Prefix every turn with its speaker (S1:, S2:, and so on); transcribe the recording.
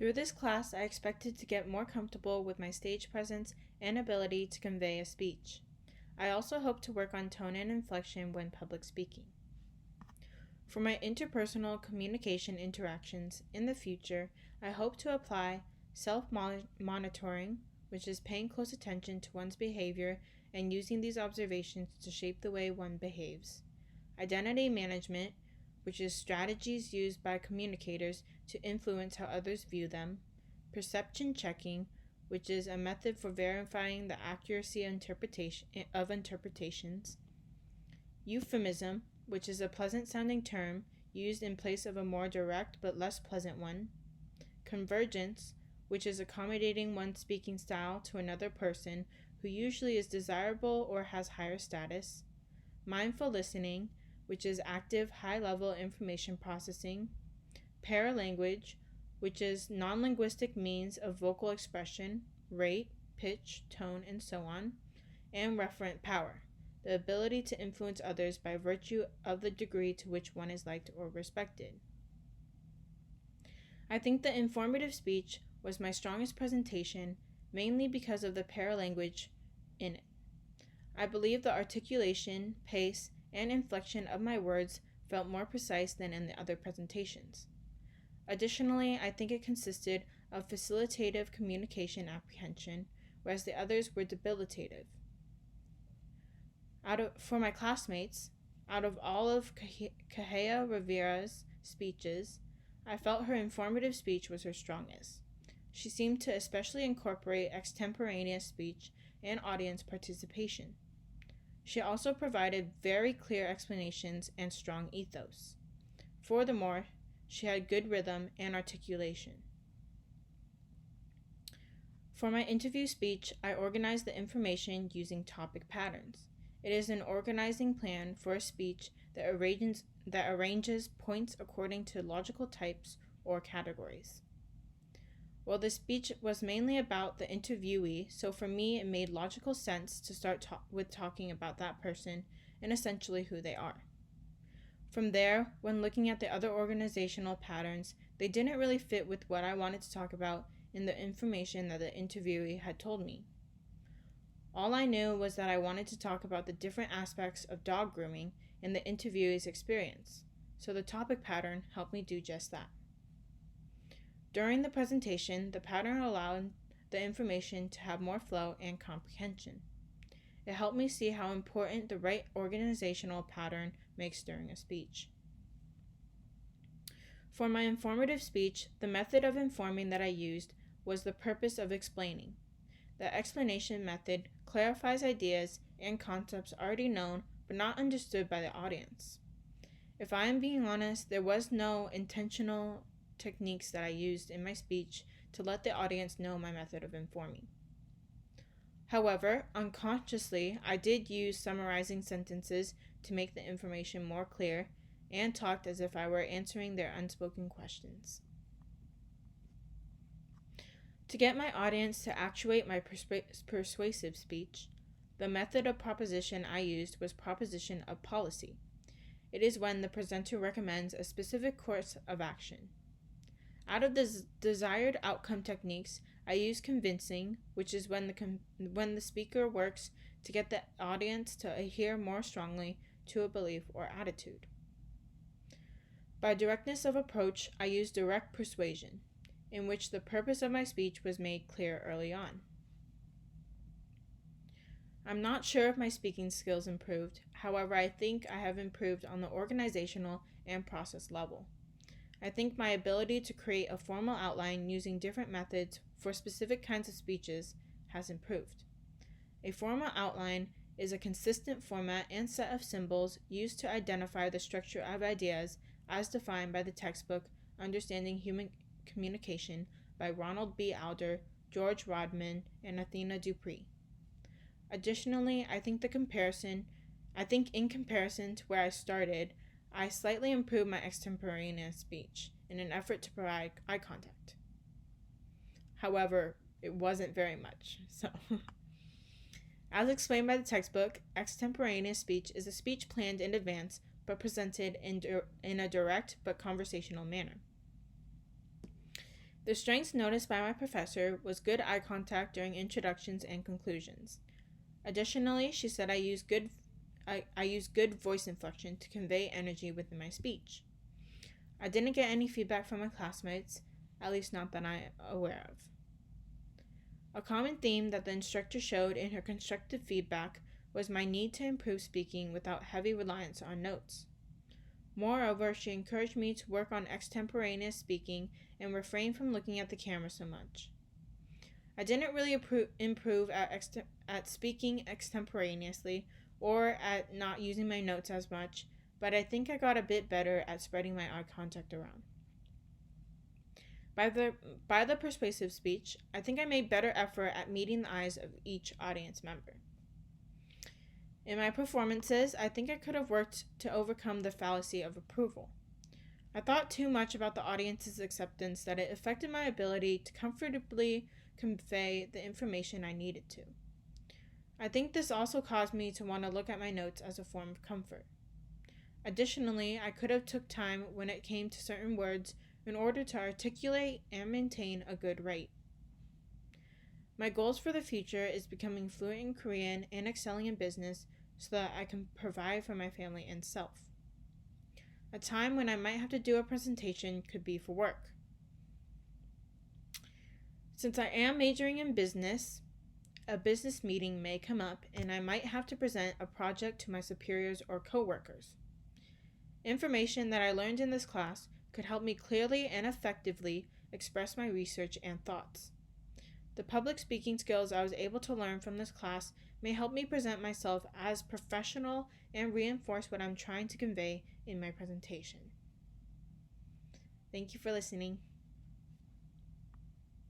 S1: Through this class, I expected to get more comfortable with my stage presence and ability to convey a speech. I also hope to work on tone and inflection when public speaking. For my interpersonal communication interactions in the future, I hope to apply self-monitoring, which is paying close attention to one's behavior and using these observations to shape the way one behaves. Identity management, which is strategies used by communicators to influence how others view them. Perception checking, which is a method for verifying the accuracy of interpretations. Euphemism, which is a pleasant-sounding term used in place of a more direct but less pleasant one. Convergence, which is accommodating one's speaking style to another person who usually is desirable or has higher status. Mindful listening, which is active, high-level information processing. Paralanguage, which is non-linguistic means of vocal expression, rate, pitch, tone, and so on. And referent power, the ability to influence others by virtue of the degree to which one is liked or respected. I think the informative speech was my strongest presentation, mainly because of the paralanguage in it. I believe the articulation, pace, and inflection of my words felt more precise than in the other presentations. Additionally, I think it consisted of facilitative communication apprehension, whereas the others were debilitative. For my classmates, out of all of Kahea Rivera's speeches, I felt her informative speech was her strongest. She seemed to especially incorporate extemporaneous speech and audience participation. She also provided very clear explanations and strong ethos. Furthermore, she had good rhythm and articulation. For my interview speech, I organized the information using topic patterns. It is an organizing plan for a speech that arranges points according to logical types or categories. Well, the speech was mainly about the interviewee, so for me it made logical sense to start with talking about that person and essentially who they are. From there, when looking at the other organizational patterns, they didn't really fit with what I wanted to talk about in the information that the interviewee had told me. All I knew was that I wanted to talk about the different aspects of dog grooming in the interviewee's experience, so the topic pattern helped me do just that. During the presentation, the pattern allowed the information to have more flow and comprehension. It helped me see how important the right organizational pattern makes during a speech. For my informative speech, the method of informing that I used was the purpose of explaining. The explanation method clarifies ideas and concepts already known but not understood by the audience. If I am being honest, there was no intentional techniques that I used in my speech to let the audience know my method of informing. However, unconsciously, I did use summarizing sentences to make the information more clear and talked as if I were answering their unspoken questions. To get my audience to actuate my persuasive speech, the method of proposition I used was proposition of policy. It is when the presenter recommends a specific course of action. Out of the desired outcome techniques, I use convincing, which is when the speaker works to get the audience to adhere more strongly to a belief or attitude. By directness of approach, I use direct persuasion, in which the purpose of my speech was made clear early on. I'm not sure if my speaking skills improved, however, I think I have improved on the organizational and process level. I think my ability to create a formal outline using different methods for specific kinds of speeches has improved. A formal outline is a consistent format and set of symbols used to identify the structure of ideas as defined by the textbook Understanding Human Communication by Ronald B. Alder, George Rodman, and Athena Dupree. Additionally, I think in comparison to where I started, I slightly improved my extemporaneous speech in an effort to provide eye contact. However, it wasn't very much, so. As explained by the textbook, extemporaneous speech is a speech planned in advance but presented in a direct but conversational manner. The strengths noticed by my professor was good eye contact during introductions and conclusions. Additionally, she said I use good voice inflection to convey energy within my speech. I didn't get any feedback from my classmates, at least not that I am aware of. A common theme that the instructor showed in her constructive feedback was my need to improve speaking without heavy reliance on notes. Moreover, she encouraged me to work on extemporaneous speaking and refrain from looking at the camera so much. I didn't really improve at speaking extemporaneously or at not using my notes as much, but I think I got a bit better at spreading my eye contact around. By the persuasive speech, I think I made better effort at meeting the eyes of each audience member. In my performances, I think I could have worked to overcome the fallacy of approval. I thought too much about the audience's acceptance that it affected my ability to comfortably convey the information I needed to. I think this also caused me to want to look at my notes as a form of comfort. Additionally, I could have took time when it came to certain words in order to articulate and maintain a good rate. My goals for the future is becoming fluent in Korean and excelling in business so that I can provide for my family and self. A time when I might have to do a presentation could be for work. Since I am majoring in business, a business meeting may come up and I might have to present a project to my superiors or coworkers. Information that I learned in this class could help me clearly and effectively express my research and thoughts. The public speaking skills I was able to learn from this class may help me present myself as professional and reinforce what I'm trying to convey in my presentation. Thank you for listening.